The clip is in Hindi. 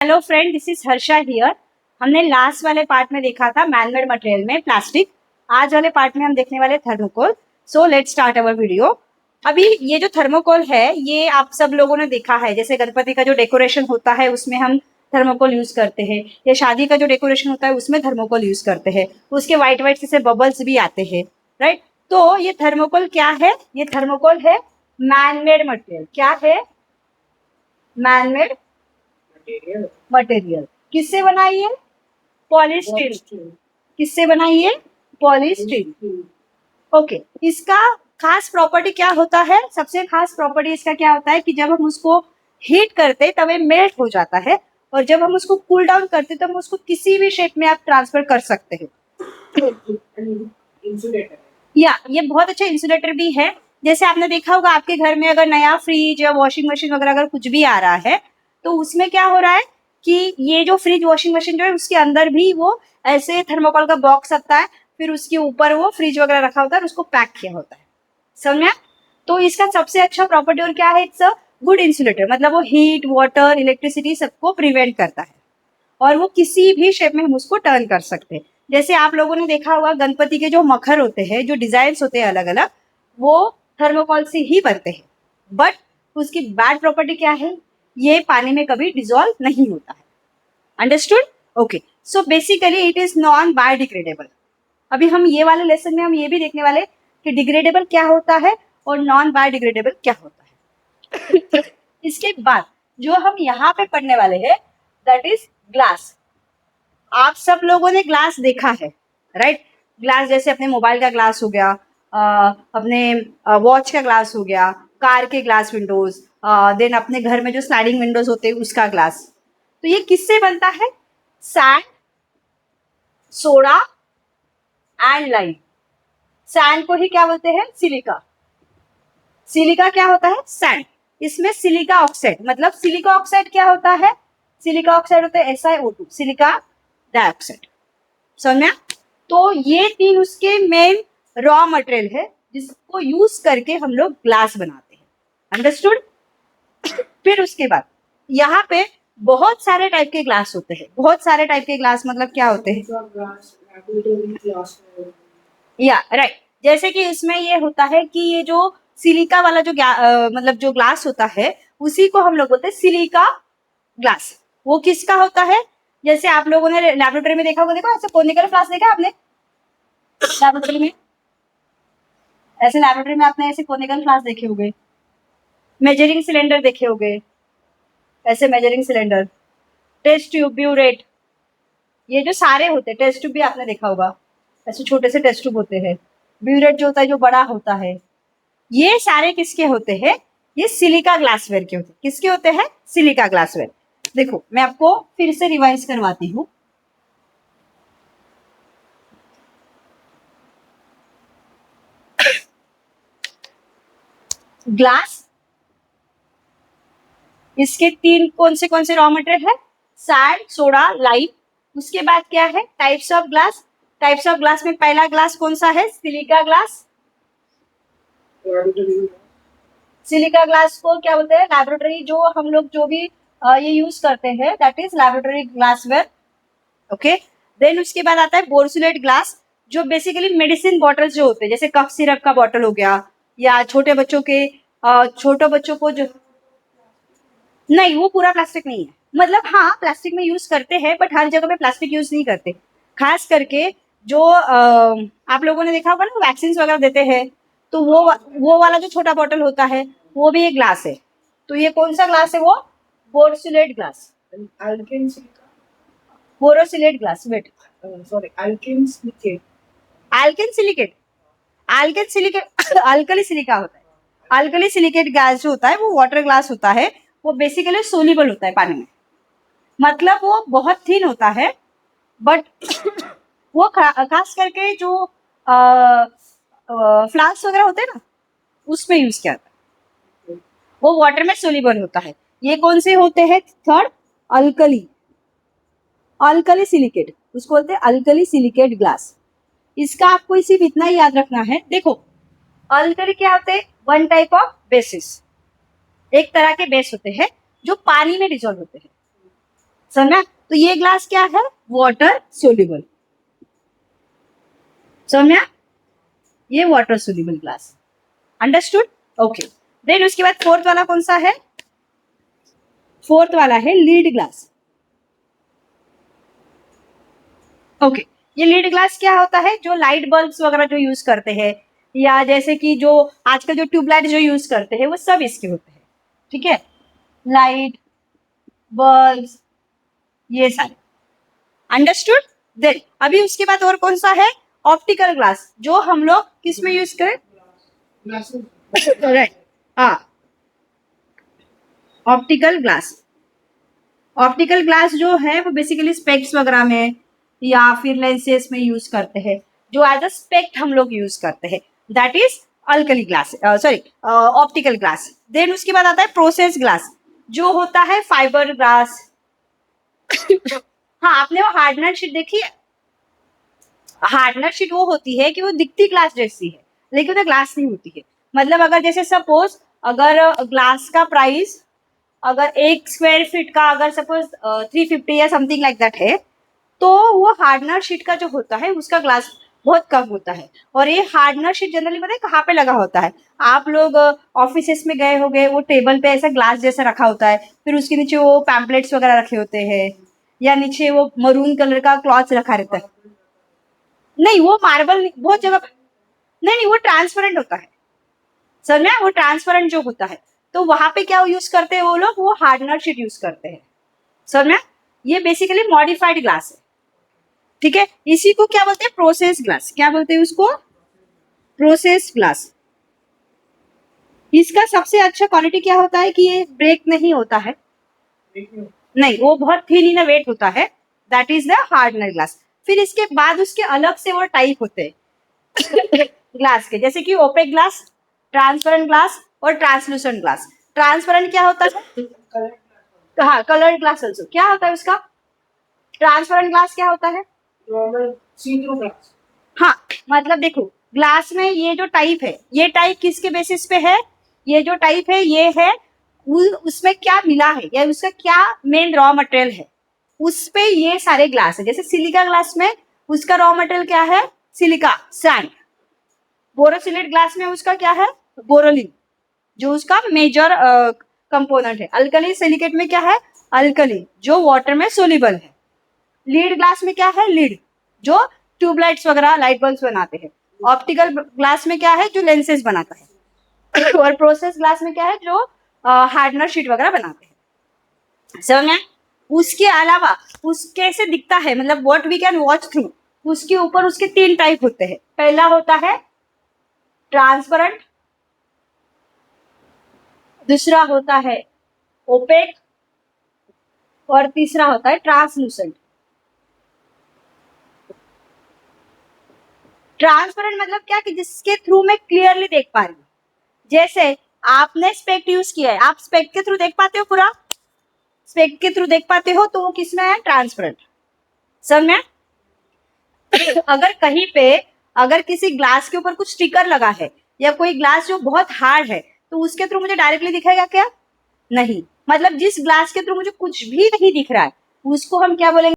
Hello friend, this is Harsha here. हमने लास्ट वाले पार्ट में देखा था मैनमेड मटेरियल में प्लास्टिक। आज वाले पार्ट में हम देखने वाले thermocol. So let's start our video. अभी ये जो थर्मोकोल है ये आप सब लोगों ने देखा है, जैसे गणपति का जो डेकोरेशन होता है उसमें हम थर्मोकोल यूज करते हैं, या शादी का जो डेकोरेशन होता है उसमें थर्मोकोल यूज करते हैं। उसके व्हाइट व्हाइट से बबल्स भी आते हैं, राइट। तो ये थर्मोकोल क्या है? ये थर्मोकोल है मैनमेड मटेरियल। क्या है? Manmade material. किससे बनाई है? पॉलीस्टीरीन। किससे बनाई है? पॉलीस्टीरीन। ओके। इसका खास प्रॉपर्टी क्या होता है? सबसे खास प्रॉपर्टी इसका क्या होता है कि जब हम उसको हीट करते तब ये मेल्ट हो जाता है, और जब हम उसको कूल डाउन करते तब हम उसको किसी भी शेप में आप ट्रांसफर कर सकते हैं। इंसुलेटर। या ये बहुत अच्छा इंसुलेटर भी है। जैसे आपने देखा होगा आपके घर में अगर नया फ्रिज या वॉशिंग मशीन वगैरह अगर कुछ भी आ रहा है तो उसमें क्या हो रहा है कि ये जो फ्रिज वॉशिंग मशीन जो है उसके अंदर भी वो ऐसे थर्मोकोल का बॉक्स आता है, फिर उसके ऊपर वो फ्रिज वगैरह रखा होता है और उसको पैक किया होता है। समझ में? तो इसका सबसे अच्छा प्रॉपर्टी और क्या है? It's a good insulator. मतलब वो हीट, वाटर, इलेक्ट्रिसिटी सबको प्रिवेंट करता है, और वो किसी भी शेप में हम उसको टर्न कर सकते हैं। जैसे आप लोगों ने देखा होगा गणपति के जो मखर होते हैं, जो डिजाइन होते हैं अलग अलग, वो थर्मोकोल से ही बनते हैं। बट उसकी बैड प्रॉपर्टी क्या है? ये पानी में कभी डिजोल्व नहीं होता है। Understood? Okay. So basically it is non biodegradable. अभी हम ये वाले लेसन में हम ये भी देखने वाले कि डिग्रेडेबल क्या होता है और नॉन बायोडिग्रेडेबल क्या होता है। इसके बाद जो हम यहाँ पे पढ़ने वाले हैं दैट इज ग्लास। आप सब लोगों ने ग्लास देखा है, राइट? ग्लास जैसे अपने मोबाइल का ग्लास हो गया, अपने वॉच का ग्लास हो गया, कार के ग्लास विंडोज, देन अपने घर में जो स्लाइडिंग विंडोज होते हैं उसका ग्लास। तो ये किससे बनता है? Sand, soda and lime. Sand को ही क्या बोलते हैं? सिलिका। सिलिका क्या होता है? सैंड। इसमें सिलिका ऑक्साइड, मतलब सिलिका ऑक्साइड क्या होता है? सिलिका ऑक्साइड होता है SiO2, सिलिका डाइऑक्साइड। समझ में? तो ये तीन उसके मेन रॉ मटेरियल है जिसको यूज करके हम लोग ग्लास बनाते हैं। अंडरस्टूड? फिर उसके बाद यहाँ पे बहुत सारे टाइप के ग्लास होते हैं। बहुत सारे टाइप के ग्लास मतलब क्या होते हैं? या राइट। जैसे कि इसमें ये होता है कि ये जो सिलिका वाला जो मतलब जो ग्लास होता है उसी को हम लोग बोलते हैं सिलिका ग्लास। वो किसका होता है? जैसे आप लोगों ने लैबोरेटरी में देखा होगा, देखो ऐसे कोनिकल फ्लास्क देखा आपने लैबोरेटरी में? ऐसे लैबोरेटरी में आपने ऐसे कोनिकल फ्लास्क देखे होंगे, मेजरिंग सिलेंडर देखे होंगे, ऐसे measuring cylinder, test tube, burette, ये जो सारे होते हैं, टेस्ट ट्यूब भी आपने देखा होगा, ऐसे छोटे से टेस्ट ट्यूब होते हैं। ब्यूरेट जो होता है जो बड़ा होता है, ये सारे किसके होते हैं? ये सिलिका ग्लासवेयर के होते हैं। किसके होते हैं? Silica glassware. देखो मैं आपको फिर से रिवाइज करवाती हूँ। ग्लास, इसके तीन कौन से रॉ मटेरियल है? Sand, soda, lime. उसके बाद क्या है? Types of glass. Types of glass में पहला ग्लास कौन सा है? Silica glass. सिलिका ग्लास को क्या बोलते हैं? लैबोरेटरी जो हम लोग जो भी ये यूज करते हैं that is laboratory glassware. Okay. Then उसके बाद आता है बोरसिलेट ग्लास, जो बेसिकली मेडिसिन बॉटल्स जो होते हैं, जैसे कफ सिरप का बॉटल हो गया, या छोटे बच्चों के छोटे बच्चों को जो, नहीं वो पूरा प्लास्टिक नहीं है। मतलब हाँ प्लास्टिक में यूज करते हैं बट हर जगह पे प्लास्टिक यूज नहीं करते। खास करके जो आप लोगों ने देखा होगा ना वैक्सीन वगैरह देते हैं, तो वो वाला जो छोटा बॉटल होता है वो भी एक ग्लास है। तो ये कौन सा ग्लास है? वो बोरोसिलेट glass. बोरोसिलेट glass. Wait, sorry, alkene silicate. Alkene silicate, alkene silicate alkali silica होता है। अल्कली सिलिकेट गैस जो होता है वो वाटर ग्लास होता है। वो बेसिकली सोल्यूबल होता है पानी में, मतलब वो बहुत थिन होता है। बट वो खास करके जो फ्लास्क वगैरह होते हैं ना उसमें यूज किया जाता है। वो वाटर में सोल्यूबल होता है। ये कौन से होते हैं? थर्ड, अल्कली, अल्कली सिलिकेट, उसको बोलते हैं अल्कली सिलिकेट ग्लास। इसका आपको सिर्फ इतना ही याद रखना है। देखो अल्कली क्या होते हैं? वन टाइप ऑफ बेसिस, एक तरह के बेस होते हैं जो पानी में डिजोल्व होते हैं। समझा? तो ये ग्लास क्या है? Water soluble. समझा? ये water soluble glass. Understood? Okay. Then उसके बाद फोर्थ वाला कौन सा है? फोर्थ वाला है लीड ग्लास। ओके, ये लीड ग्लास क्या होता है? जो लाइट बल्ब्स वगैरह जो यूज करते हैं, या जैसे कि जो आजकल जो ट्यूबलाइट जो यूज करते हैं, वो सब इसके होते हैं। ठीक है, लाइट बल्ब्स ये सारे। अंडरस्टूड? देन अभी उसके बाद और कौन सा है? ऑप्टिकल ग्लास, जो हम लोग किस में यूज करें? राइट, हाँ, ऑप्टिकल ग्लास। ऑप्टिकल ग्लास जो है वो बेसिकली स्पेक्स वगैरह में या फिर लेंसेज में यूज करते हैं, जो एज अ स्पेक्ट हम लोग यूज करते हैं, that is alkali glass, sorry optical glass. Then उसके बाद आता है प्रोसेस ग्लास, जो होता है फाइबर ग्लास। हाँ, आपने वो हार्डनर शीट देखी है? हार्डनर शीट वो होती है कि वो दिखती ग्लास जैसी है, लेकिन वो ग्लास नहीं होती है। मतलब अगर जैसे सपोज अगर ग्लास का प्राइस अगर 1 स्क्वायर फीट का अगर सपोज 350 या समथिंग लाइक दैट है, तो वो हार्डनर शीट का जो होता है उसका ग्लास बहुत कम होता है। और ये हार्डनर शीट जनरली पता है कहाँ पे लगा होता है? आप लोग ऑफिसेस में गए होंगे, वो टेबल पे ऐसा ग्लास जैसा रखा होता है, फिर उसके नीचे वो पैम्पलेट्स वगैरह रखे होते हैं, या नीचे वो मरून कलर का क्लॉथ रखा रहता है। नहीं, वो मार्बल बहुत जगह नहीं नहीं, वो ट्रांसपेरेंट होता है। समझ में? वो ट्रांसपेरेंट जो होता है, तो वहां पे क्या यूज करते हैं वो लोग? वो हार्डनर शीट यूज करते हैं। समझ में? ये बेसिकली मॉडिफाइड ग्लास है। ठीक है, इसी को क्या बोलते हैं? Process glass. क्या बोलते हैं उसको? Process glass. इसका सबसे अच्छा क्वालिटी क्या होता है कि ये ब्रेक नहीं होता है। नहीं, वो बहुत थिन इन वेट होता है, that is the hardener glass. फिर इसके बाद उसके अलग से वो टाइप होते हैं ग्लास के, जैसे कि ओपेक ग्लास, ट्रांसपेरेंट ग्लास और ट्रांसलूसेंट ग्लास। ट्रांसपेरेंट क्या होता है? हाँ, कलर्ड ग्लास ऑल्सो। क्या होता है उसका? ट्रांसपेरेंट ग्लास क्या होता है? सी थ्रू ग्लास। हाँ, मतलब देखो, ग्लास में ये जो टाइप है, ये टाइप किसके बेसिस पे है? ये जो टाइप है ये है उसमें क्या मिला है, या उसका क्या मेन रॉ मटेरियल है, उस पे ये सारे ग्लास है। जैसे सिलिका ग्लास में उसका रॉ मटेरियल क्या है? Silica sand. बोरोसिलिकेट ग्लास में उसका क्या है? बोरोलिन, जो उसका मेजर कंपोनेंट है। अल्कली सिलिकेट में क्या है? अल्कली, जो वाटर में सोल्यूबल है। लीड ग्लास में क्या है? लीड, जो ट्यूबलाइट्स वगैरह लाइट बल्ब बनाते हैं। ऑप्टिकल ग्लास में क्या है? जो लेंसेज बनाता है। और प्रोसेस ग्लास में क्या है? जो हार्डनर शीट वगैरह बनाते हैं। समझ में? उसके अलावा उस कैसे दिखता है, मतलब what we can watch through, उसके ऊपर उसके 3 टाइप होते हैं। पहला होता है ट्रांसपेरेंट, दूसरा होता है ओपेक, और तीसरा होता है ट्रांसलूसेंट। ट्रांसपेरेंट मतलब क्या कि जिसके थ्रू मैं क्लियरली देख पा रही हूँ। जैसे आपने स्पेक्ट यूज किया है, आप स्पेक्ट के थ्रू देख पाते हो, पूरा स्पेक्ट के थ्रू देख पाते हो, तो वो किसमें है? ट्रांसपेरेंट। समझ में? अगर कहीं पे अगर किसी ग्लास के ऊपर कुछ स्टिकर लगा है, या कोई ग्लास जो बहुत हार्ड है, तो उसके थ्रू मुझे डायरेक्टली दिखेगा क्या? नहीं। मतलब जिस ग्लास के थ्रू मुझे कुछ भी नहीं दिख रहा है, उसको हम क्या बोलेंगे?